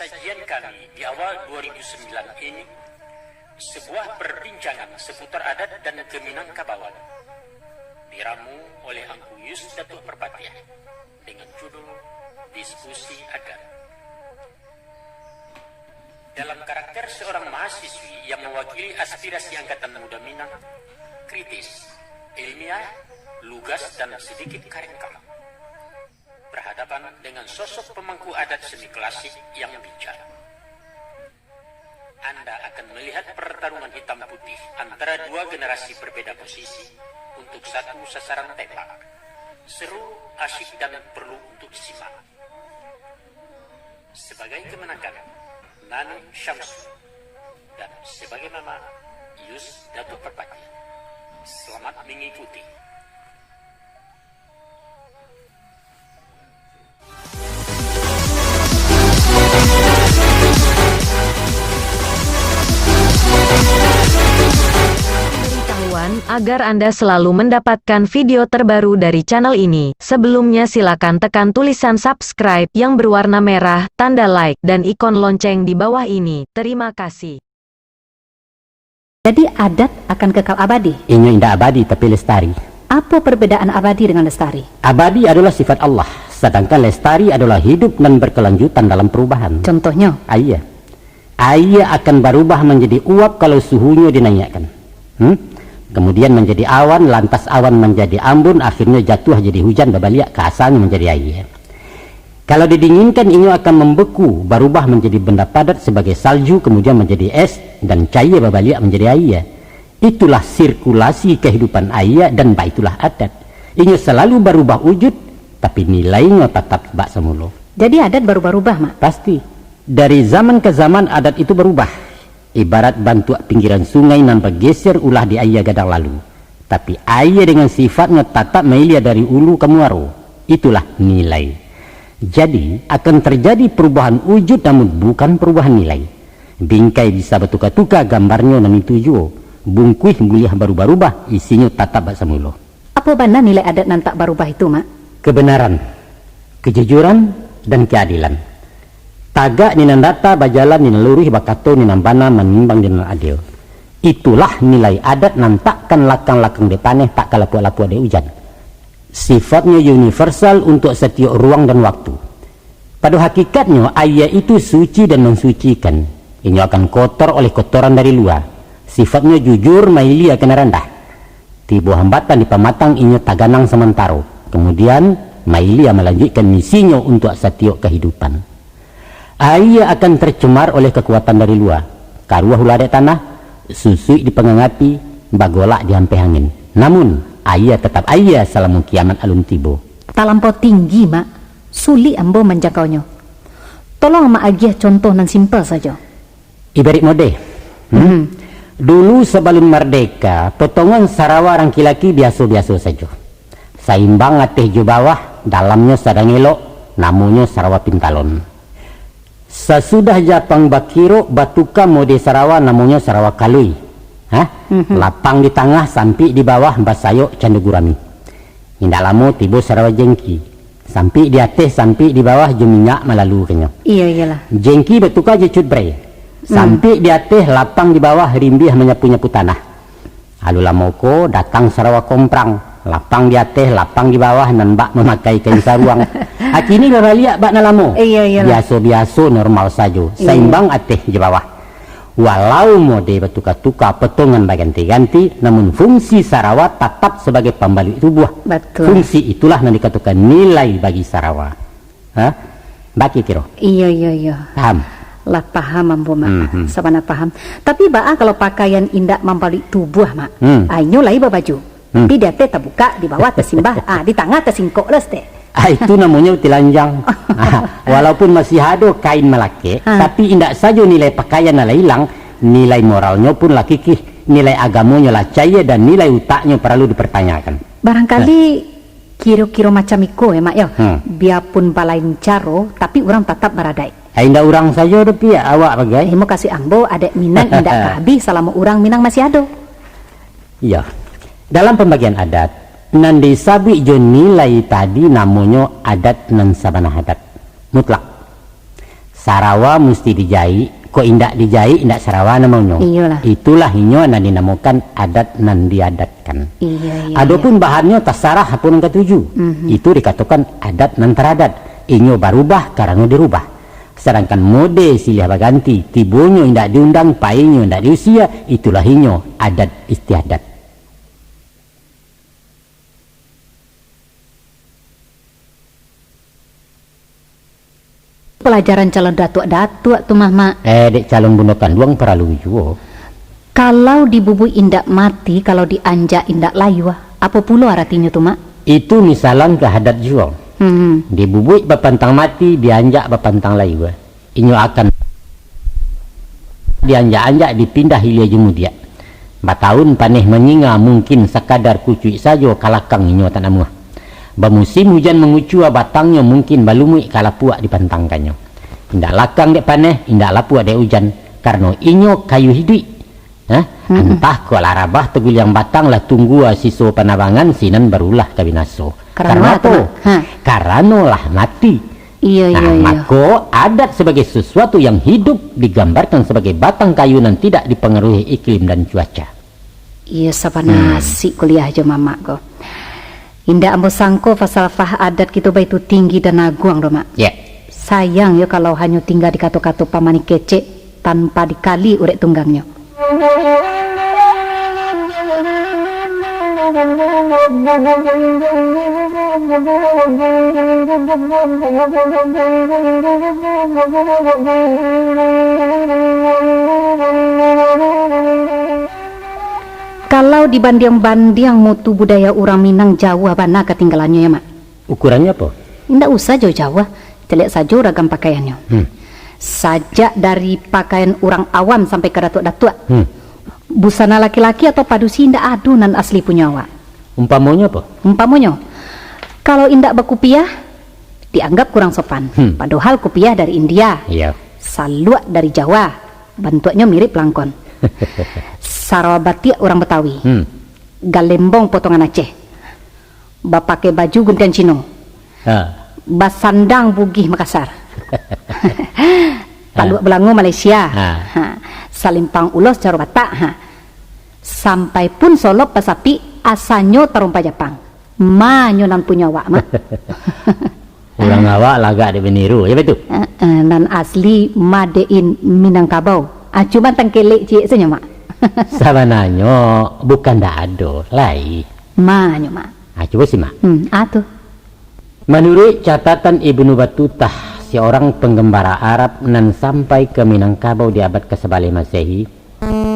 sajian kami di awal 2009 ini sebuah perbincangan seputar adat dan Keminangkabauan diramu oleh Angku Yus Datuk Perpatian dengan judul Diskusi Adat. Dalam karakter seorang mahasiswi yang mewakili aspirasi Angkatan Muda Minang, kritis, ilmiah, lugas dan sedikit karengkal, berhadapan dengan sosok pemangku adat seni klasik yang bijak. Anda akan melihat pertarungan hitam putih antara dua generasi berbeda posisi untuk satu sasaran tembak. Seru, asyik dan perlu untuk disimak. Sebagai kemenangan, Nani Syamsu, dan sebagai nama Yus Datuk Perpatian. Selamat mengikuti. Agar Anda selalu mendapatkan video terbaru dari channel ini, sebelumnya silakan tekan tulisan subscribe yang berwarna merah, tanda like, dan ikon lonceng di bawah ini. Terima kasih. Jadi adat akan kekal abadi? Ini tidak abadi tapi lestari. Apa perbedaan abadi dengan lestari? Abadi adalah sifat Allah, sedangkan lestari adalah hidup dan berkelanjutan dalam perubahan. Contohnya? Air. Air akan berubah menjadi uap kalau suhunya dinaikkan. Kemudian menjadi awan, lantas awan menjadi ambun, akhirnya jatuh jadi hujan, berbalik ke asalnya menjadi air. Kalau didinginkan ini akan membeku, berubah menjadi benda padat sebagai salju, kemudian menjadi es, dan cair berbalik menjadi air. Itulah sirkulasi kehidupan air, dan baitulah adat. Ini selalu berubah wujud, tapi nilainya tetap bak semula. Jadi adat berubah-ubah, Mak? Pasti. Dari zaman ke zaman adat itu berubah. Ibarat bantuak pinggiran sungai nan bergeser ulah di air gadang lalu, tapi air dengan sifatnya tetap mengalir dari ulu ke muaro. Itulah nilai. Jadi akan terjadi perubahan wujud namun bukan perubahan nilai. Bingkai bisa bertukar-tukar gambarnya nan tujuh, bungkuih boleh berubah-ubah, isinya tetap semula. Apa benar nilai adat nan tak berubah itu, Mak? Kebenaran, kejujuran, dan keadilan. Tagak ni nandata bajalan ni nalurih bakato ni nambana menimbang di adil. Itulah nilai adat nan takkan lakang-lakang depaneh tak kalapu-lapu de hujan. Sifatnya universal untuk setiap ruang dan waktu. Pada hakikatnya ayat itu suci dan mensucikan. Ini akan kotor oleh kotoran dari luar. Sifatnya jujur, maili akan rendah. Tiba hambatan di pematang ini taganang sementara. Kemudian maili melanjutkan misinya untuk setiap kehidupan. Air akan tercemar oleh kekuatan dari luar. Karuah ulah dek tanah, susui di penggang api, bagolak di hampir angin. Namun, air tetap air selama kiamat alun tibo. Talampau tinggi, Mak. Sulit ambo menjangkaunya. Tolong Mak agiah contoh nan simpel saja. Ibarat mode. Dulu sebelum merdeka, potongan Sarawak orang kilaki biasa-biasa saja. Saimbang ateh ju bawah, dalamnya sedang elok, namanya Sarawak Pintalon. Sesudah Japang Bakiro, batuka mode Sarawak namanya Sarawak Kalui. Lapang di tengah sampai di bawah Basayok Candugurami. Indah lama tiba Sarawak Jengki. Sampai di atas sampai di bawah Juminyak Malalu kenya. Iya iyalah. Jengki batuka jecut bre. Sampai di atas lapang di bawah Rimbiah menyapu-nyapu tanah. Lalu lamoko datang Sarawak Komprang. Lapang di atas, lapang di bawah, nan bak memakai kain saruang. Kini lihat bak nalamo. Biasa-biasa normal saja. Seimbang atas di bawah. Walau mode bertukar-tukar potongan berganti-ganti, namun fungsi Sarawak tetap sebagai pembalik tubuh. Betul. Fungsi itulah yang dikatakan nilai bagi Sarawak. Baki kira. Iya. Paham? Lah paham ambo, Mak. Sabana paham. Tapi bak kalau pakaian indak membalik tubuh, Mak. Ayo lai baju. Tapi dia tak buka, di bawah tersimbah, di tengah tersingkok lah teh. Itu namanya telanjang. Walaupun masih ada kain melake, tapi indak saja nilai pakaian lah hilang, nilai moralnya pun lah kikih, nilai agamanya lah caya, dan nilai utaknya perlu dipertanyakan. Barangkali kira-kira macam iko ya, Mak ya. Biarpun balain caro, tapi orang tetap beradai. Indak orang saja tapi ya awak bagai. Mau kasih ambo ada Minang indak habis selama orang Minang masih ada. Iya. Dalam pembagian adat, nan disabi jo nilai tadi namanya adat nan sabana adat mutlak. Sarawa mesti dijai, kok indak dijai indak sarawa namanya. Iyalah. Itulah inyo nan dinamakan adat nan diadatkan. Iya. Adapun bahannya tasarah pun ketujuh. Itu dikatakan adat nan teradat. Inyo barubah karena dirubah. Sedangkan mode silih baganti, tibonyo indak diundang, painyo indak diusia, itulah inyo adat istiadat. Pelajaran calon datuk-datuk tuh Mak. Dek calon bundakan duang perlu juga. Kalau dibubui indak mati, kalau dianjak indak layu, apa pula artinya tuh Mak? Itu misalan ke adat juga. Dibubui bapantang mati, dianjak bapantang layu. Inyo akan dianjak-anjak dipindah hilia jemu dia. Batahun paneh menyinga mungkin sekadar kucuik saja kalakang inyo tanamuh. Bamusim hujan mengucua batangnya mungkin balumui kalapuak dipantangkannya. Indak lakang dek paneh, indak lapuak dek hujan. Karena inyo kayu hidup. Entah ko larabah tegul yang batang lah tunggu siso panabangan sinan barulah kabinaso. Karena apa? Karena lah mati. Iya. Maka adat sebagai sesuatu yang hidup digambarkan sebagai batang kayu yang tidak dipengaruhi iklim dan cuaca. Iya, sabanasi kuliah aja Mama kok. Indah ambo sangko falsafah adat kita itu tinggi dan agung doh Mak. Ya. Sayang ya kalau hanya tinggal di kato-kato pamani kece tanpa dikali urek tunggangnya. Kalau dibanding-banding mutu budaya orang Minang Jawa mana ketinggalannya ya Mak? Ukurannya apa? Nggak usah jauh-jauh, celek saja ragam pakaiannya. Sajak dari pakaian orang awam sampai ke datuk-datuk. Busana laki-laki atau padusi ndak adunan asli punya awak. Umpamanya apa? Umpamanya, kalau indak berkupiah dianggap kurang sopan. Padahal kupiah dari India. Iya. Saluak dari Jawa, bentuknya mirip langkon. Sarawak batik orang Betawi. Galembong potongan Aceh. Bapake baju guntian Cino. Basandang Bugih Makassar. Paluak Belangu Malaysia. Salimpang Ulos Caro Batak. Sampai pun Solok Pasapi asanyo Tarumpa Jepang. Manyonan punya awak Mak. Orang awak lagak di beniru, ya betul? Dan asli Madein Minangkabau. Cuma tangkelek cik saja Mak. Sabananya bukan dah ada lai. Manyo Mak. Coba sih Mak. Atuh. Menurut catatan Ibnu Battutah, seorang penggembara Arab nan sampai ke Minangkabau di abad ke-11 Masehi,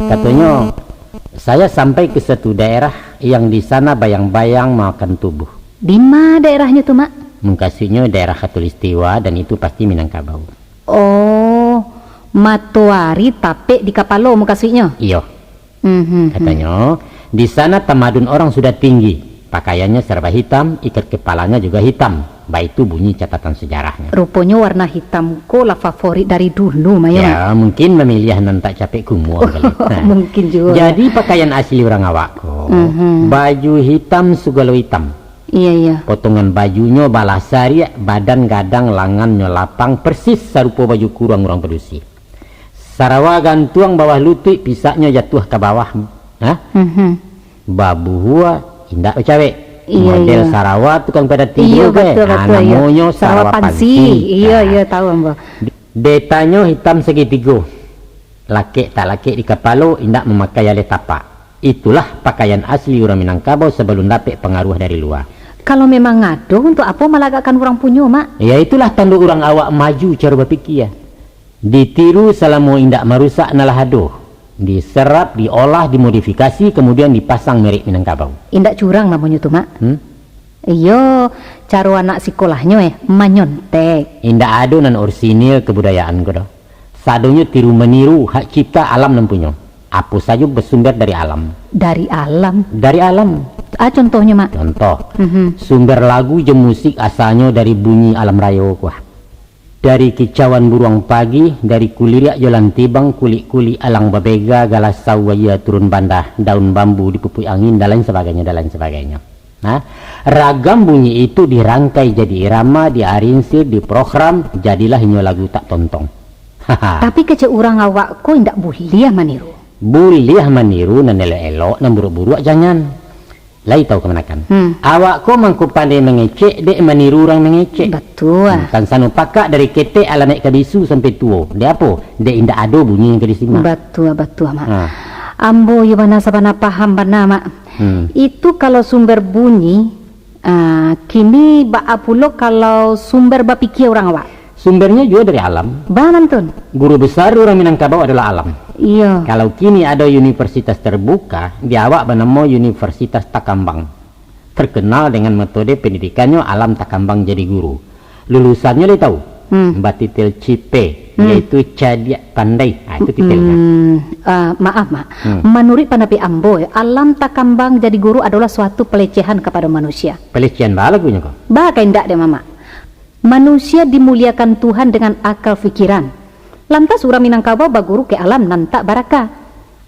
katanya, saya sampai ke satu daerah yang di sana bayang-bayang makan tubuh. Di mana daerahnya tuh Mak? Mengkasihnya daerah Khatulistiwa dan itu pasti Minangkabau. Oh, Matuari Tapek di Kapalo mukasihnya. Iya. Katanya, di sana tamadun orang sudah tinggi. Pakaiannya serba hitam, ikat kepalanya juga hitam. Baik itu bunyi catatan sejarahnya. Rupanya warna hitam ko lah favorit dari dulu Maya. Ya, mungkin memilih nan tak capek kumuh. Mungkin juga. Jadi pakaian asli orang awak ko. Baju hitam sugalo hitam. Iya. Potongan bajunya balasari, badan gadang, lengannya lapang, persis serupa baju kurang orang pedusi. Sarawa gantuang bawah lutut, pisaknya jatuh ke bawah. Babu hua indak cewek. Model Sarawa tukang pada tidur betul, namanya Sarawa pansi. Iya tahu Mbak. Detanya hitam segitiga. Laki tak laki di kepala indak memakai ale tapak. Itulah pakaian asli orang Minangkabau sebelum dapat pengaruh dari luar. Kalau memang ngado, untuk apa malagakan orang punya Mak? Ya itulah tanda orang awak maju cara berfikir. Ditiru selama indak merusak nalahado. Diserap, diolah, dimodifikasi, kemudian dipasang merek Minangkabau. Indak curang namanya tuh Mak. Iyo, cara anak sekolahnya manyontek. Indak ada nan orsinil kebudayaan ko. Sadonya tiru meniru hak cipta alam nampunya. Apa saja bersumber dari alam. Dari alam? Dari alam. Contohnya Mak? Contoh, sumber lagu je musik asalnya dari bunyi alam raya kuah. Dari kicauan burung pagi, dari kulirik jalan tibang, kulit-kulit alang babega, galas sawaya turun bandah, daun bambu dipupui angin, dan lain sebagainya. Nah, ragam bunyi itu dirangkai jadi irama, diarinsir, diprogram, jadilah ini lagu tak tontong. Tapi kecek orang awak ko indak boleh maniru. Boleh maniru nan elok-elok nan buruk-buruk jangan. Lai tahu kemenakan. Awak ko mangku pandai mengecek dek meniru orang mengecek. Betul. Kan sanu pakak dari ketek ala naik ke bisu sampai tua. Dia apa? Dia indak ada bunyi yang ke disimak. Betul mak. Ambo ya bana sabana paham bana mak. Itu kalau sumber bunyi kini bak pulo kalau sumber bapikir orang awak. Sumbernya juga dari alam. Banantun. Guru besar orang Minangkabau adalah alam. Iya. Kalau kini ada universitas terbuka, di awak bernama Universitas Takambang. Terkenal dengan metode pendidikannya alam Takambang jadi guru. Lulusannya dia tahu? Mbak titel CP, yaitu Cadiak Pandai. Itu titelnya. Maaf mak, menurut pendapat Ambo, alam Takambang jadi guru adalah suatu pelecehan kepada manusia. Pelecehan bala lagunya kok? Bahkan tidak deh mama. Manusia dimuliakan Tuhan dengan akal fikiran. Lantas orang Minangkabau baguru ke alam nan tak barakah.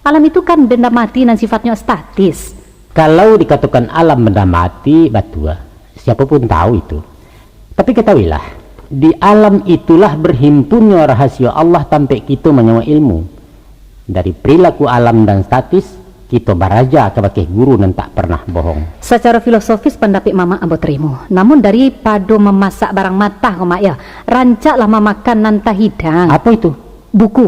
Alam itu kan benda mati dan sifatnya statis. Kalau dikatakan alam benda mati, batua, siapapun tahu itu. Tapi ketahuilah, di alam itulah berhimpunnya rahasia Allah sampai kita menyawa ilmu. Dari perilaku alam dan statis, kita baraja kebagai guru dan tak pernah bohong. Secara filosofis pendapat mama ambo terima. Namun daripada memasak barang matah mak ya, rancaklah memakan nanta hidang. Apa itu? Buku.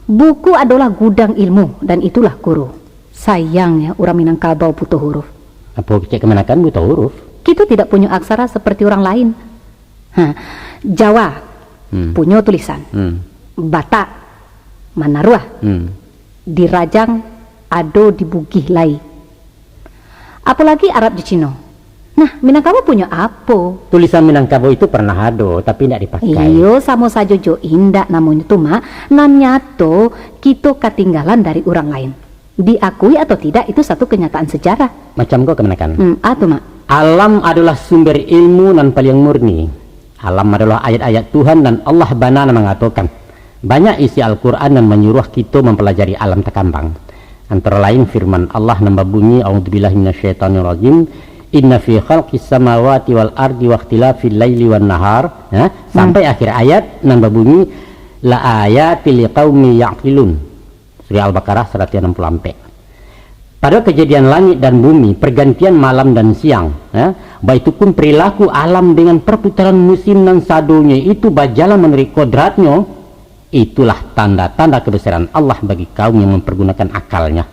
Buku adalah gudang ilmu dan itulah guru. Sayang ya orang Minangkabau butuh huruf. Apa cek kemenakan butuh huruf? Kita tidak punya aksara seperti orang lain. Jawa punya tulisan. Batak, Manaruah, di Rajang, ado di Bugih Lai. Apalagi Arab di Cina. Nah, Minangkabau punya apa? Tulisan Minangkabau itu pernah ada, tapi tidak dipakai. Iyo, sama saja jo indak namanya tuh mak. Nan nyato kita ketinggalan dari orang lain. Diakui atau tidak itu satu kenyataan sejarah. Macam kau kemenakan. Atau mak. Alam adalah sumber ilmu dan paling murni. Alam adalah ayat-ayat Tuhan dan Allah banana mengatakan. Banyak isi Al-Quran yang menyuruh kita mempelajari alam Takambang. Antara lain firman Allah nambah bunyi a'udzubillahi minasyaitonirrajim inna fi khalqis samawati wal ardi wa ikhtilafil laili wan nahar sampai akhir ayat nambah bunyi la ayatil liqaumi ya'qilun. Surah Al-Baqarah 164. Pada kejadian langit dan bumi, pergantian malam dan siang, baik itu pun perilaku alam dengan perputaran musim dan sadonya itu berjalan menurut kodratnya. Itulah tanda-tanda kebesaran Allah bagi kaum yang mempergunakan akalnya.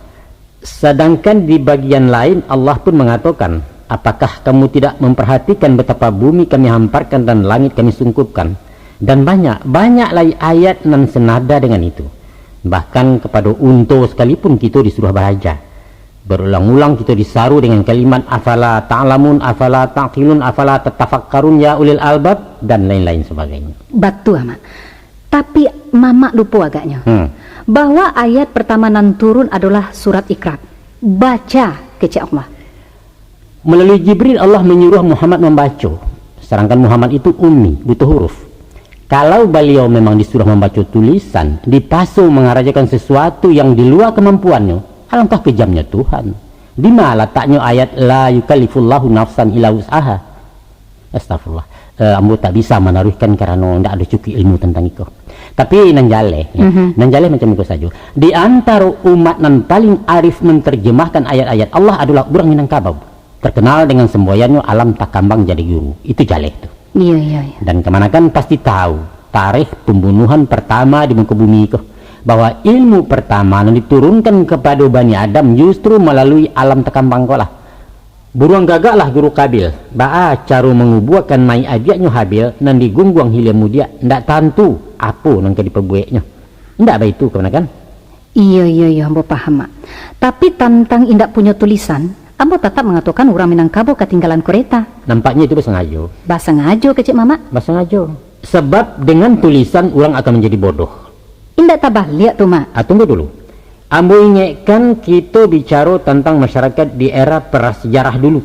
Sedangkan di bagian lain Allah pun mengatakan, apakah kamu tidak memperhatikan betapa bumi kami hamparkan dan langit kami sungkupkan? Dan banyak lagi ayat nan senada dengan itu. Bahkan kepada unta sekalipun kita disuruh bahagia. Berulang-ulang kita disaru dengan kalimat afala ta'lamun, afala ta'qilun, afala tatafakkarun ya ulil albab dan lain-lain sebagainya. Betul amat. Tapi mama lupa agaknya bahwa ayat pertama nan turun adalah surat Iqra. Baca kecek Allah. Melalui Jibril Allah menyuruh Muhammad membaca. Sedangkan Muhammad itu ummi, butuh huruf. Kalau beliau memang disuruh membaca tulisan, dipasung mengarajakan sesuatu yang di luar kemampuannya, alangkah kejamnya Tuhan. Di mana letaknya ayat la yukallifullahu nafsan illa wus'aha. Astagfirullah. Ambo tak bisa menaruhkan karena tidak ada cukup ilmu tentang itu. Tapi nanjale, nanjale macam itu saja. Di antara umat nan paling arif menerjemahkan ayat-ayat Allah adalah orang Minangkabau. Terkenal dengan semboyannya alam Takambang jadi guru. Itu jale itu. Iya. Dan kemanakan pasti tahu tarikh pembunuhan pertama di muka bumi itu. Bahwa ilmu pertama yang diturunkan kepada Bani Adam justru melalui alam Takambang lah. Buruang gagaklah guru Kabil. Ba'a caru mengubuakan mai abiaknya Habil nan digungguang hilia mudia. Ndak tantu apa nang ke diperbueknya. Ndak baik itu kemenakan? Iya, ambo paham mak. Tapi tentang indak punya tulisan, ambo tetap mengatakan orang Minangkabau ketinggalan kereta. Nampaknya itu bersengaja. Bahasa ngajo kecik mama. Bahasa ngajo. Sebab dengan tulisan orang akan menjadi bodoh. Indak tabah lihat tuh mak. Tunggu dulu. Ambo ingatkan kita bicara tentang masyarakat di era prasejarah dulu.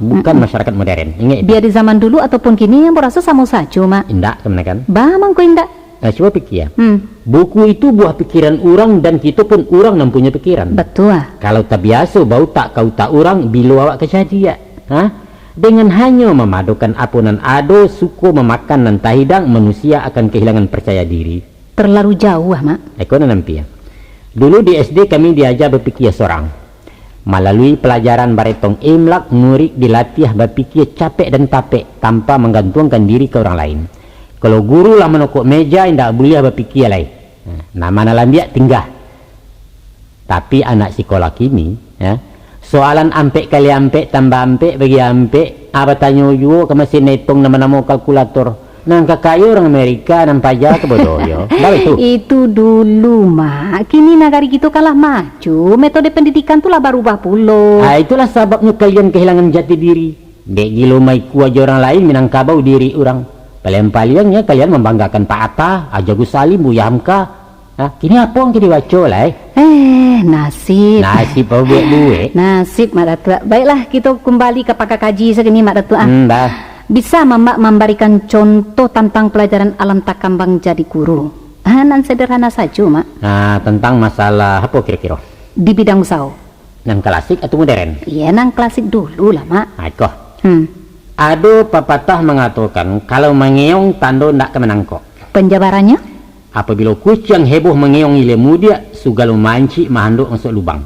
Bukan masyarakat modern. Ingat itu. Biar di zaman dulu ataupun kini ambo rasa sama saja mak. Indak kemenakan? Bamang ko indak. Coba pikir. Buku itu buah pikiran orang dan kita pun orang yang punya pikiran. Betul. Kalau tak biasa bau tak kau tak orang bila awak kejadian. Dengan hanya memadukan apunan ado suku memakan dan tahidang manusia akan kehilangan percaya diri. Terlalu jauh, Mak. Eko nampi ya. Dulu di SD kami diajar berpikir seorang. Melalui pelajaran baretong imlak, murid dilatih berpikir capek dan tapek tanpa menggantungkan diri ke orang lain. Kalau guru lah menokok meja, tidak boleh berpikir lain. Nama nalambiak tinggal. Tapi anak sekolah kini, ya, soalan ampek kali ampek tambah ampek bagi ampek, apa tanya juga ke mesin hitung nama-nama kalkulator. Nang kakayo orang Amerika nampak aja kebodoh yo. Itu dulu, Mak. Kini negara gitu kalah maju. Metode pendidikan tuh lah berubah pulo. Itulah sebabnya kalian kehilangan jati diri. Dek gilo maiku aja orang lain minangkabau diri orang. Paling-palingnya kalian membanggakan Pak Atta, Aja Gus Salim, Buya Hamka. Kini apa yang kini baca lah nasib. Nasib apa buat? Nasib, Mak Datuk. Baiklah, kita kembali ke pakar kaji segini, Mak Datuk. Bisa Mak memberikan contoh tentang pelajaran alam takambang jadi guru? Nan sederhana saja, Mak. Tentang masalah apa kira-kira? Di bidang usau. Nang klasik atau modern? Iya, nang klasik dulu lah, Mak. Ada pepatah mengatakan kalau mengeong tando ndak kemenangkok. Penjabarannya? Apabila kucing heboh mengeong ilmu dia, sugalu manci mahanduk masuk lubang.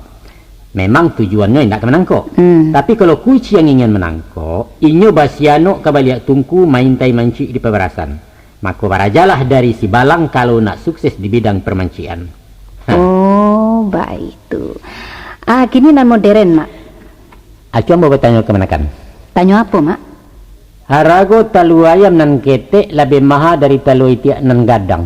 Memang tujuannya tidak menangkok. Tapi kalau kucing yang ingin menangkok, inyo basiano kabaliak tungku main tai manci di peberasan. Maka barajalah dari si balang kalau nak sukses di bidang permancian. Oh, baik itu. Kini nan modern, Mak. Aku mau bertanya kemenakan. Tanya apa, Mak? Harago talu ayam nan ketek lebih mahal dari talu itiak nan gadang.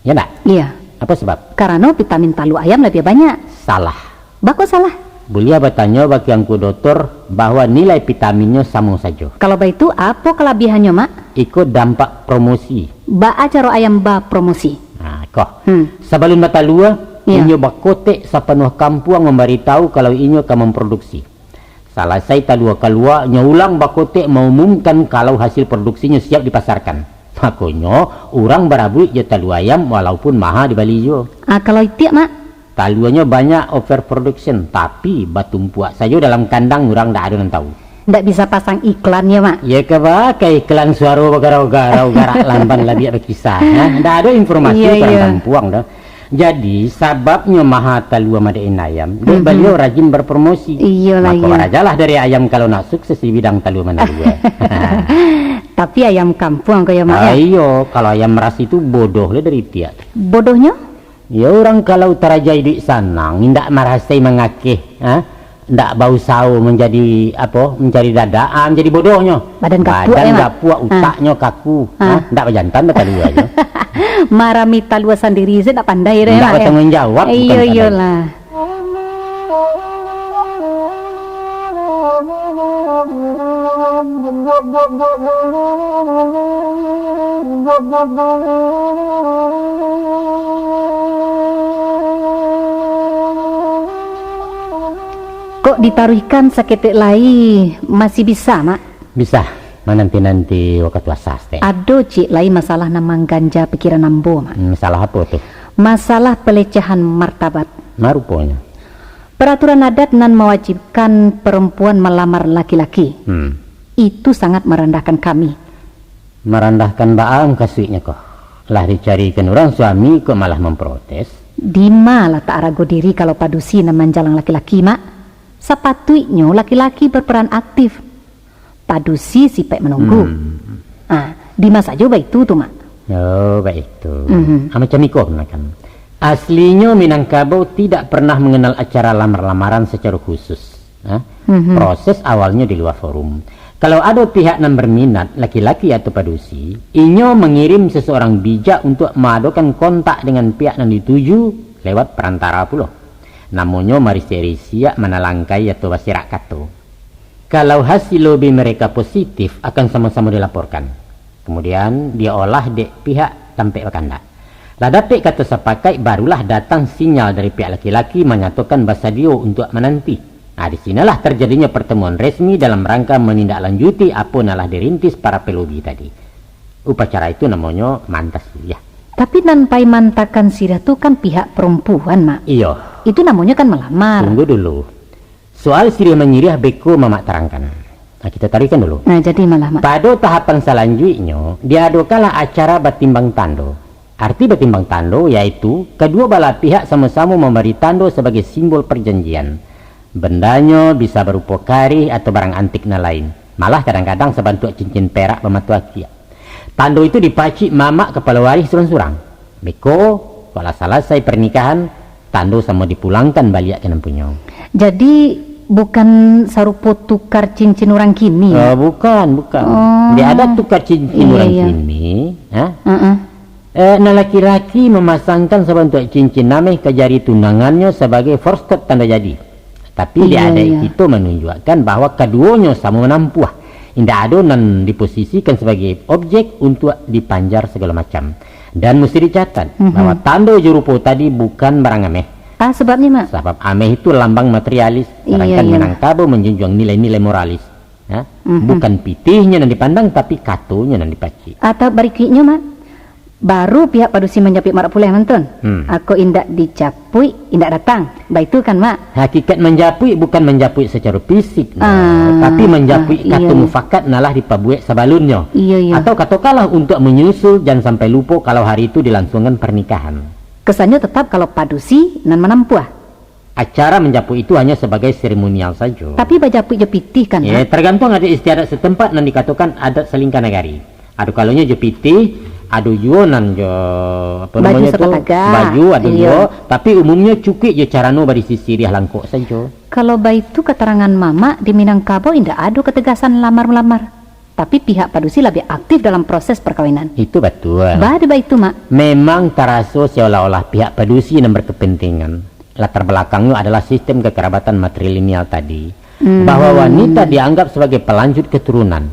Ya nak? Iya. Apa sebab? Karena vitamin talu ayam lebih banyak. Salah. Bako salah. Boleh bertanya bagi yang ku dokter bahwa nilai vitaminnya sama saja. Kalau begitu apa kelebihannya, Mak? Ikut dampak promosi. Acara ayam promosi. Sebelum mata lua, inyo bakotek sepenuh kampung memberitahu kalau inyo akan memproduksi. Salah saya talua keluar, ulang bakotek mengumumkan kalau hasil produksinya siap dipasarkan. Makanya orang berabu je talu ayam walaupun mahal di Bali jo. Kalau itu, Mak? Taluannya banyak overproduction, tapi batumpuak saja dalam kandang orang tak ada yang tahu. Tidak bisa pasang iklannya, Mak? Ya pakai iklan suara garau-garau garak lamban labiak berkisah. Tidak ada informasi tentang puang dah. Jadi sebabnya mahal talua madain ayam. Beliau rajin berpromosi. Maka berajalah dari ayam kalau nak sukses di bidang talua manalua. Tapi ayam kampung kayak Mak ya? Ayo, kalau ayam meras itu bodoh lah dari tiap. Bodohnya? Ya orang kalau terajai di sana, tidak merasai mengakeh, tidak bau sau menjadi apa, mencari dadaan, jadi bodohnya. Badan gapuak, utaknya kaku, tidak berjantan betul aja. Marami talua sendiri saya tidak pandai tidak bertanggung jawab. Iyalah. Kok ditaruhkan seketik lagi masih bisa, Mak? Bisa, nanti waktu puasa. Ado cik lain masalah namang ganja pikiran nambo, Mak. Masalah apa tuh? Masalah pelecehan martabat. Marupanya. Peraturan adat nan mewajibkan perempuan melamar laki-laki. Itu sangat merendahkan kami. Merendahkan baang kasihnya kok. Lah dicarikan orang suami kok malah memprotes. Dima lah tak ragu diri kalau padusi naman jalang laki-laki, Mak. Sepatutnya laki-laki berperan aktif. Padusi sipek menunggu. Dima saja baik itu tuh, Mak. Oh, baik itu. Macam iko kan. Aslinya Minangkabau tidak pernah mengenal acara lamar-lamaran secara khusus. Proses awalnya di luar forum. Kalau ada pihak yang berminat, laki-laki atau padusi, inyo mengirim seseorang bijak untuk mengadakan kontak dengan pihak yang dituju lewat perantara pula. Namanya marisirisia menalangkai atau basirak kato. Kalau hasil lobby mereka positif, akan sama-sama dilaporkan. Kemudian dia olah dek pihak sampai berkanda. Lah dapat kata sepakai, barulah datang sinyal dari pihak laki-laki menyatakan bahasa dia untuk menanti. Di sinilah terjadinya pertemuan resmi dalam rangka menindaklanjuti apa nalah dirintis para pelobi tadi. Upacara itu namanya mantas ya. Tapi nanpai mantakan sirah itu kan pihak perempuan, Mak. Iya. Itu namanya kan melamar. Tunggu dulu. Soal sirah menyirah beko Mamak terangkan. Kita tarikan dulu. Jadi malah, Mak. Pada tahapan selanjutnya, diadakanlah acara batimbang tando. Arti betimbang tando yaitu kedua belah pihak sama-sama memberi tando sebagai simbol perjanjian. Bendanya bisa berupa kari atau barang antik na lain. Malah kadang-kadang sebantuk cincin perak pematu akia. Tando itu dipacik mamak kepala waris surang-surang. Beko kalau selesai pernikahan, tando sama dipulangkan balik ke nampunya. Jadi bukan sarupo tukar cincin orang kini ya? Bukan. Dia ada tukar cincin orang kini. Nah laki-laki memasangkan sebentuk cincin nameh ke jari tunangannya sebagai forstet tanda jadi. Tapi dia ada itu menunjukkan bahwa keduanya sama menampuh. Tidak ada nan diposisikan sebagai objek untuk dipanjar segala macam. Dan mesti dicatat bahwa tanda jurupo tadi bukan barang ameh. Sebabnya mak? Sebab ameh itu lambang materialis, sedangkan Minangkabau menjunjung nilai-nilai moralis. Bukan pitihnya yang dipandang, tapi katunya yang dipacik. Atau bariknya mak? Baru pihak padusi menjapit marak pulih mantun. Aku indak dicapui, indak datang. Baik itu kan mak? Hakikat menjapui bukan menjapui secara fisik, tapi menjapui kata mufakat nalah dipabuek sebalunnya. Atau katakanlah untuk menyusul jangan sampai lupa kalau hari itu dilangsungkan pernikahan. Kesannya tetap kalau padusi nan menampuah. Acara menjapui itu hanya sebagai seremonial saja. Tapi bajapui jepitih kan? Tergantung ada istiadat setempat nan dikatakan adat selingkah negari. Ada kalanya jepitih, ada juga nan jo apa baju namanya tu baju ada juga, tapi umumnya cukik je carano bari sisiriah langkok saja. Kalau baitu keterangan mama di Minangkabau indah ada ketegasan lamar-melamar. Tapi pihak padusi lebih aktif dalam proses perkawinan. Itu betul. Bade baitu mak. Memang terasa seolah-olah pihak padusi yang berkepentingan. Latar belakangnya adalah sistem kekerabatan matrilineal tadi. Bahwa wanita dianggap sebagai pelanjut keturunan.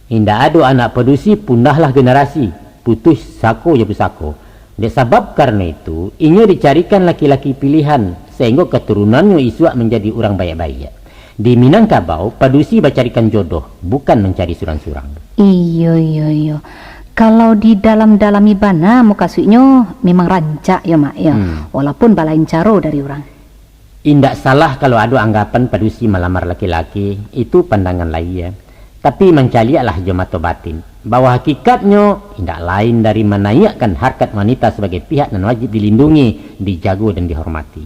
Indah ada anak padusi pundahlah generasi. Putus sako ya pusako. Sebab karena itu, ingin dicarikan laki-laki pilihan. Sehingga keturunannya isuak menjadi orang baik-baik. Di Minangkabau, padusi bacarikan jodoh, bukan mencari surang-surang. Iya. Kalau di dalam ibana mukasuknya memang rancak ya mak ya. Walaupun balain caro dari orang. Indak salah kalau ada anggapan padusi melamar laki-laki, itu pandangan lain ya. Tapi mencaliaklah jemato batin bahwa hakikatnya indak lain dari menaikkan harkat wanita sebagai pihak dan wajib dilindungi, dijaga dan dihormati.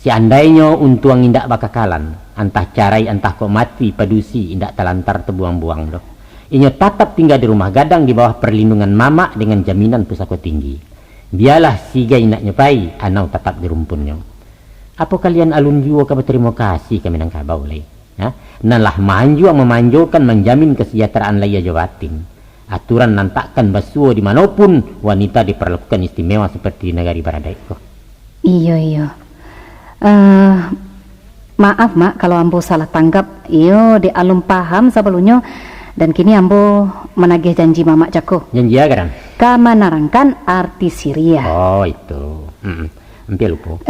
Seandainya untuang indak bakakalan, antah carai antah kok mati padusi indak telantar terbuang-buang doh. Inyo tetap tinggal di rumah gadang di bawah perlindungan mama dengan jaminan pusako tinggi. Biarlah siga indak nyepai, anau tetap di rumpunnya. Apa kalian alun jiwa kabar terima kasih ke Minangkabau le? Nalah manju yang memanjukan menjamin kesejahteraan laya jawatin. Aturan nantakan basuh dimanapun wanita diperlakukan istimewa seperti di negari Baradai. Iya. Maaf mak kalau ambo salah tanggap. Iyo di alum paham sebelumnya. Dan kini ambo menagih janji mamak jako. Janji agaran? Kama narangkan arti Syria. Oh itu. Hampir lupa.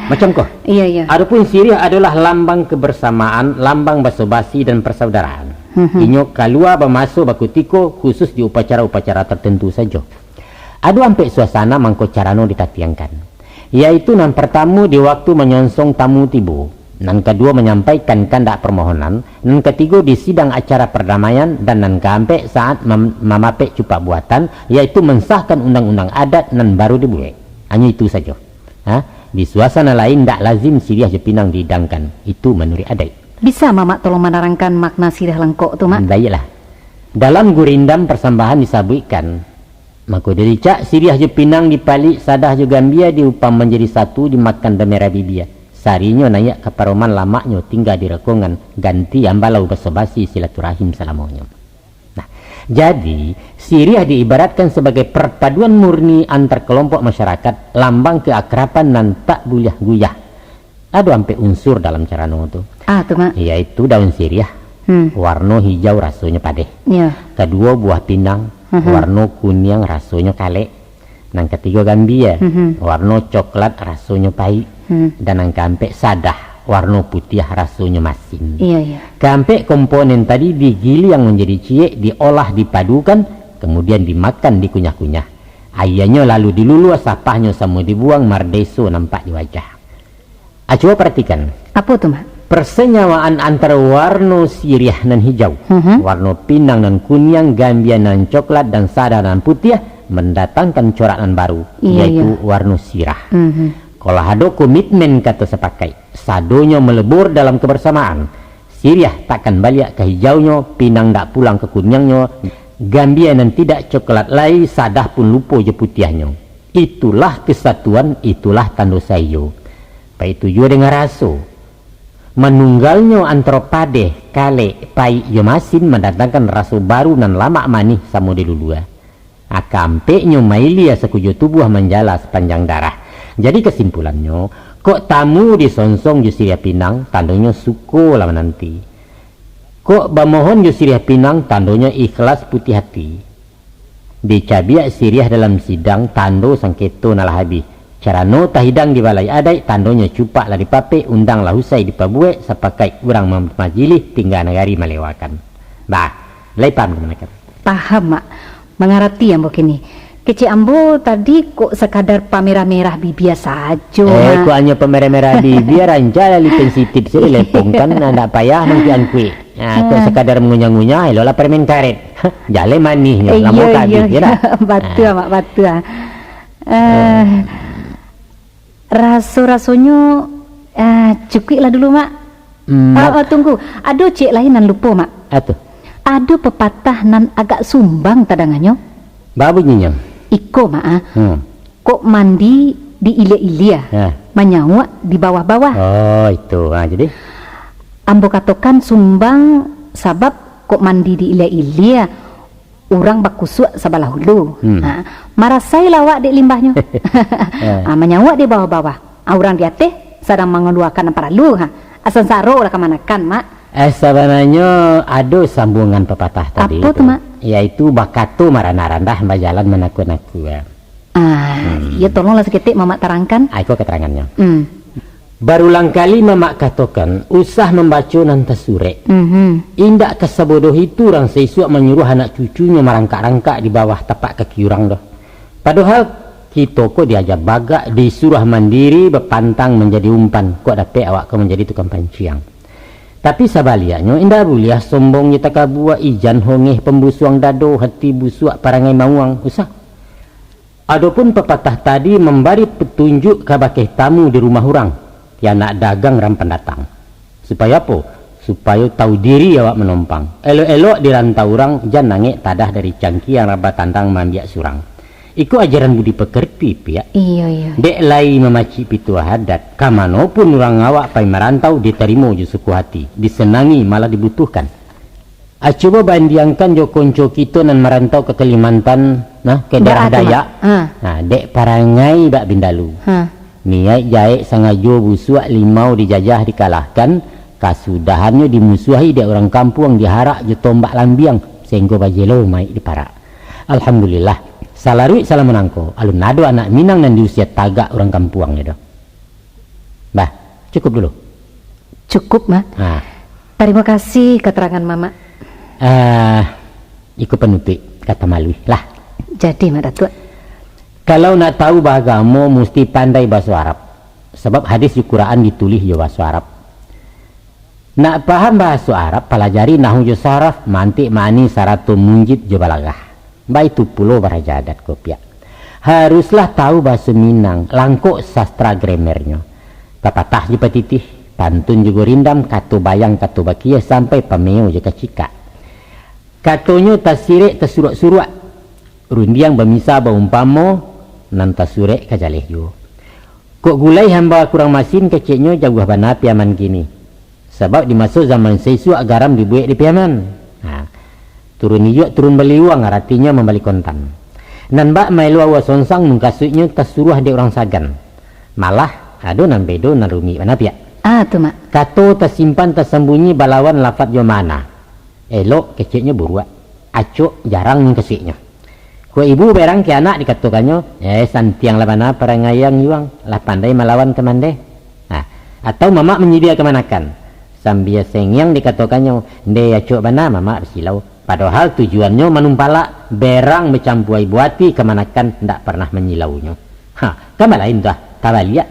Macam kok? Iya. Adapun Syria adalah lambang kebersamaan, lambang basa-basi dan persaudaraan. Inyo kalua bermasuk bakutiko khusus di upacara-upacara tertentu saja. Ada ampe suasana mangko carano ditatiangkan. Yaitu nan pertama di waktu menyonsong tamu tibu. Nan kedua menyampaikan kandak permohonan. Nan ketiga di sidang acara perdamaian. Dan nan keempat saat memapek cupak buatan. Yaitu mensahkan undang-undang adat nan baru dibuat. Hanya itu saja. Di suasana lain tak lazim siriah jepinang dihidangkan. Itu menurut adat. Bisa mamak tolong menerangkan makna siriah lengkok tu mak? Baiklah. Dalam gurindam persembahan disabuikan. Maka dari cak siriah jepinang dipalik sadah juga gambia diupam menjadi satu dimakan demera bibia. Sarinya naik ke paroman lamaknya tinggal di rekongan. Ganti ambalau basa-basi silaturahim selamanya. Nah, jadi siriah diibaratkan sebagai perpaduan murni antar kelompok masyarakat, lambang keakraban dan tak buyah guyah. Ada sampai unsur dalam cara itu. Tu mak. Yaitu daun siriah, warna hijau rasanya padeh. Iya. Kedua buah pinang, warna kuning rasanya kalek. Yang ketiga gambia, warna coklat rasanya pahit. Dan yang keempat sadah, warna putih rasanya masin. Iya. Keempat komponen tadi digili yang menjadi ciek, diolah, dipadukan, kemudian dimakan, dikunyah-kunyah. Ayahnya lalu dilulu, sapahnya sama dibuang, mardeso nampak di wajah. Coba perhatikan. Apa tuh mak? Persenyawaan antara warna siriah dan hijau, warna pinang dan kunyang, gambia dan coklat, dan sadah dan putih mendatangkan corakan baru, Iya, yaitu warna sirah. Mhm. Kalau ada komitmen kata sepakai, sadonyo melebur dalam kebersamaan, sirah takkan balik ke hijaunya, pinang tak pulang ke kuningnya, gambia dan tidak coklat lai, sadah pun lupa je putihnya. Itulah kesatuan, itulah tanda sayo. Pai itu juga dengan raso. Menunggalnya antara padeh, kale, pai yo masin mendatangkan rasa baru dan lama manih sama dulu-dua. Akampeknya mailia sekujo tubuh menjala sepanjang darah. Jadi kesimpulannya, kok tamu disonsong di Sirih Pinang, tandanya suko lama nanti. Kok bamohon di Sirih Pinang, tandanya ikhlas putih hati. Dicabiak Sirih dalam sidang, tando sangketo nalah habis. Carano tahidang di balai adai, tandonya cupak lah dipape, undang lah usai dipabuek, sepakai kurang majilih, tinggal negari melewakan. Bah, lepan kemenakan. Paham, Mak. Mengerti yang begini. Kecik ambo tadi kok sekadar pamerah-merah biasa aja. Kok hanya pamerah-merah biar anjala li sensitif sih lepongkan, ndak payah mangkian kue. Nah, kok sekadar mengunyah-ngunyah, elola permen karet. Jale manih, lama kagit ya. Batu, Mak, batu. Raso-rasonya cukup lah dulu, Mak. Tunggu, aduh cik lain nan lupa, Mak. Atuh. Ada pepatah nan agak sumbang tadangannya. Babunyinya. Iko, Mak. Kok mandi di ilia-ilia, menyawa di bawah-bawah. Oh, itu. Jadi ambo katakan sumbang sabab kok mandi di ilia-ilia orang bakusuk sabalah hulu. Marasai lawak di limbahnya. Menyawa di bawah-bawah. Orang di atas sedang mengeluarkan apa lalu. Asan saro lah kemanakan, Mak. Sebenarnya ada sambungan pepatah tadi. Apa itu, tuh, Mak? Yaitu bakato marana-randah bajalan menaku-naku. Ya tolonglah seketik Mamak terangkan. Aku keterangannya. Barulang kali Mamak katakan usah membaca nanti sure. Indak kesebodoh itu orang seisuak menyuruh anak cucunya merangkak-rangkak di bawah tapak kaki orang dah. Padahal kita kok diajak bagak disuruh mandiri berpantang menjadi umpan, kok dapat awak kau menjadi tukang panciang. Tapi sabalianya indah boleh sombongnya takabua ijan hongeh pembusuang dado hati busuak parangai mauang usah. Adapun pepatah tadi memberi petunjuk kabakeh tamu di rumah orang yang nak dagang rampan datang. Supaya apa? Supaya tahu diri awak menompang. Elok-elok di rantau orang jan nangek tadah dari cangki yang rabat tantang mambiak surang. Iku ajaran budi pekerti pia. Iya. Dek lai memaci pitu hadat. Kamanapun orang awak pai merantau diterima je suku hati. Disenangi malah dibutuhkan. Coba bandiangkan jo konco kita nan merantau ke Kalimantan, ke daerah Dayak. Dek parangai bak bindalu. Niai jaik sangajo busuak limau dijajah dikalahkan. Kasudahannya dimusuhi dek orang kampung diharak je tombak lambiang sehingga bajelo mai diparak. Alhamdulillah. Salarui salam menangko alun nado anak Minang dan di usia tagak orang kampuangnya dah. Bah, cukup dulu. Cukup, Mak. Terima kasih keterangan Mama. Ikut penutup kata malui lah. Jadi, Mak Datuk, kalau nak tahu bahagamu mesti pandai bahasa Arab. Sebab hadis di Quran ditulis jo bahasa Arab. Nak paham bahasa Arab, pelajari nahu jo saraf, mantik mani saratum munjid jo balagah. Baik itu pulau barajadat kopiak. Haruslah tahu bahasa Minang, langkok sastra gramernya. Pepatah juga titih, pantun juga rindam, katu bayang, katu bakia, sampai pameo juga cika. Katunya tasirek tersurak-surak, rundiang bermisa baumpamo, nan tasurek kajaleh jo. Kok gulai hamba kurang masin keciknya jauh bana piaman gini. Sebab dimasuk zaman sesuak garam dibuat di piaman. Turun hijau, turun beli uang, artinya membeli kontan. Nan bak mailu awas sonsang mengkasutnya tersuruh di orang sagan. Malah, aduh nan bedo nan rumi mana pia. Tuh, Mak. Kato tersimpan tersembunyi balawan lafad jo mana. Elok keciknya buruak. Acok jarang mengkasutnya. Kue ibu berang ke anak dikatukannya, santiang lah mana parangayang yuang, lah pandai melawan kemande. Atau mama menyedia kemanakan. Sambil sengyang dikatukannya, de acok mana mama bersilau. Padahal tujuannya menumpala berang mencampuri buati kemanakan tidak pernah menyilaunya. Kamu lain dah tabalia.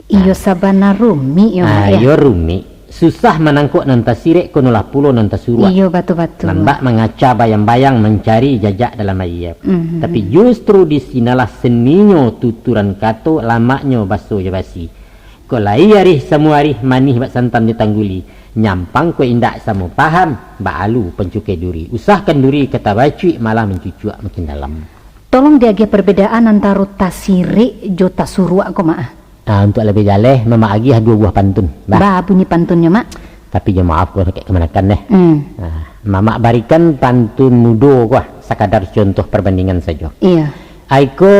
Iyo sabana rumi yo. Iyo rumi. susah menangkuk nanta sirek konolah pulo nanta surua. Iyo batu-batu. Nambak mengaca bayang-bayang mencari jajak dalam ayat. Tapi justru di sinalah seninyo tuturan kato lamaknyo baso jabasi. Ko lai arih semua arih manih bak santan ditangguli. Nyampang ko indak samu paham baalu pencukai duri. Usahkan duri kata bacui malah mencucuak makin dalam. Tolong diage perbedaan antara tasiri jo tasurua ko mak. Untuk lebih jaleh mama agi 2 buah pantun. Ba bunyi pantunnya mak. Tapi jo maaf ko kayak kemanakan deh. Mama barikan pantun mudo ko sekadar contoh perbandingan saja. Iya. Aiko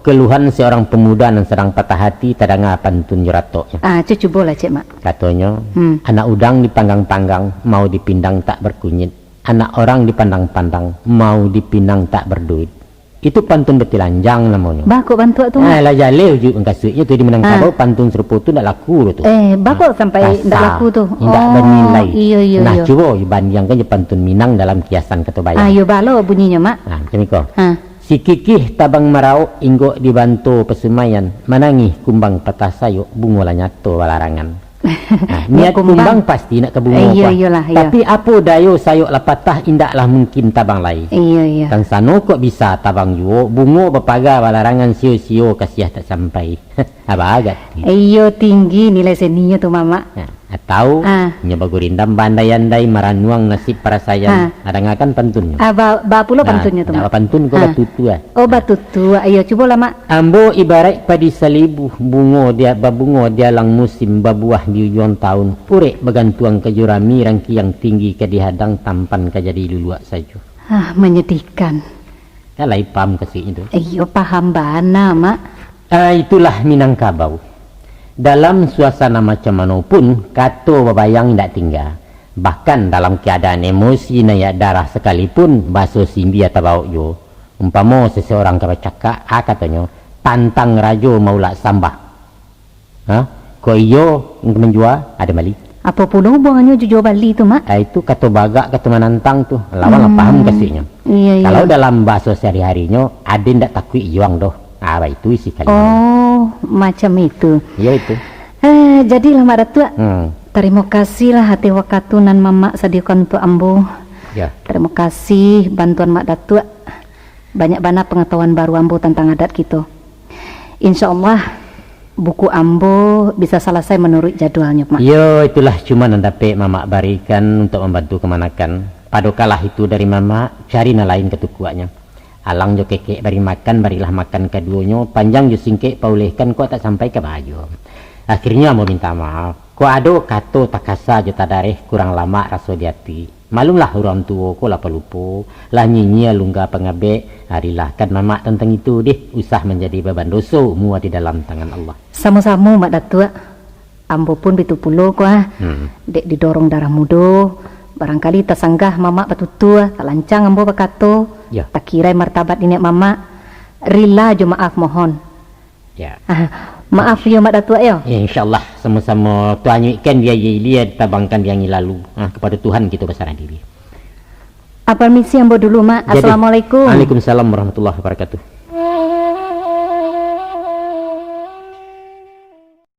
keluhan seorang pemuda yang sedang patah hati tadanga pantun juratoknya. Cucu bola cek mak. Katanya, anak udang dipanggang-panggang mau dipindang tak berkunyit. Anak orang dipandang-pandang mau dipinang tak berduit. Itu pantun betilanjang namanya. Bako bantu tu mak. Lah jaleh ujuk kasutnya tu di Minangkabau pantun serupa tu ndak laku tu. Bako sampai ndak laku tu. Ndak bernilai. Iya. Nah, coba bandingkan je pantun Minang dalam kiasan kata bayang. Ayo balo bunyinya mak. Macam iko. Si kikih tabang marau inggo dibantu pesumayan manangih kumbang patah sayuk bungola nyato walarangan. Niat kumbang pasti nak ke bungo iyalah, tapi apa dayo sayuk la patah indaklah mungkin tabang lai. Iya. Kang sano kok bisa tabang juo bungo bepaga walarangan sio-sio kasiah tak sampai. Apa agak. Iyo tinggi nilai seninya tu mama. Atau nyoba gurindam bandai-andai maranuang nasib para sayang. Ada ngakan pantunnya. Ba pula pantunnya tu mak. Pantun ko batu tua. Oh batu tua. Ayo coba lah mak. Ambo ibarat padi salibu bungo dia babungo dia lang musim babuah di ujung tahun. Purek begantuang ke jurami rangki yang tinggi ke dihadang tampan ke jadi luluak saja. Menyedihkan. Lai paham kasih itu. Iyo paham bana mak. Itulah Minangkabau. Dalam suasana macam mana pun kato babayang tidak tinggal. Bahkan dalam keadaan emosi naik darah sekalipun baso simbi atau bau yo. Umpama seseorang kebacaka katanya tantang rajo maulak sambah. Ko iyo yang menjual ada balik. Apa pula hubungannya jual balik tu mak? Itu kato bagak kato menantang tu. Lawan lah paham kasihnya. Iya. Kalau dalam bahasa sehari-harinya ada ndak takui iwang doh. Itu isi kali. Oh, macam itu. Iya itu. Jadilah mak datua. Terima kasihlah hati wakatunan mama sadikan untuk ambo. Ya. Terima kasih bantuan mak datua. Banyak banget pengetahuan baru ambo tentang adat kita. Insya Allah buku ambo bisa selesai menurut jadwalnya mak. Yo, itulah cuma nandape mama barikan untuk membantu kemanakan. Padokalah itu dari mama cari lain ketukuannya. Alang jo kekek bari makan barilah makan keduanya panjang jo singkek paulehkan kok tak sampai ke baju. Akhirnya mau minta maaf. Ko ado kato takasa jo tadareh kurang lama raso di hati. Malumlah orang tua ko lah pelupo lah nyinyia lungga pengabe harilah kan mama tentang itu deh usah menjadi beban dosa mua di dalam tangan Allah. Sama-sama mak datua. Ambo pun bitu pulo ko dek didorong darah mudo. Barangkali tersanggah mama betutua tak lancang ambo bakato. Ya. Tak kira martabat ini mama. Rila jo maaf mohon. Ya. Maaf yo mak datua yo. Ya insyaallah sama-sama tuanyu ikan dia lihat tabangkan yang lalu kepada Tuhan kita bersarah diri. Permisi ambo dulu mak. Assalamualaikum. Waalaikumsalam warahmatullahi wabarakatuh.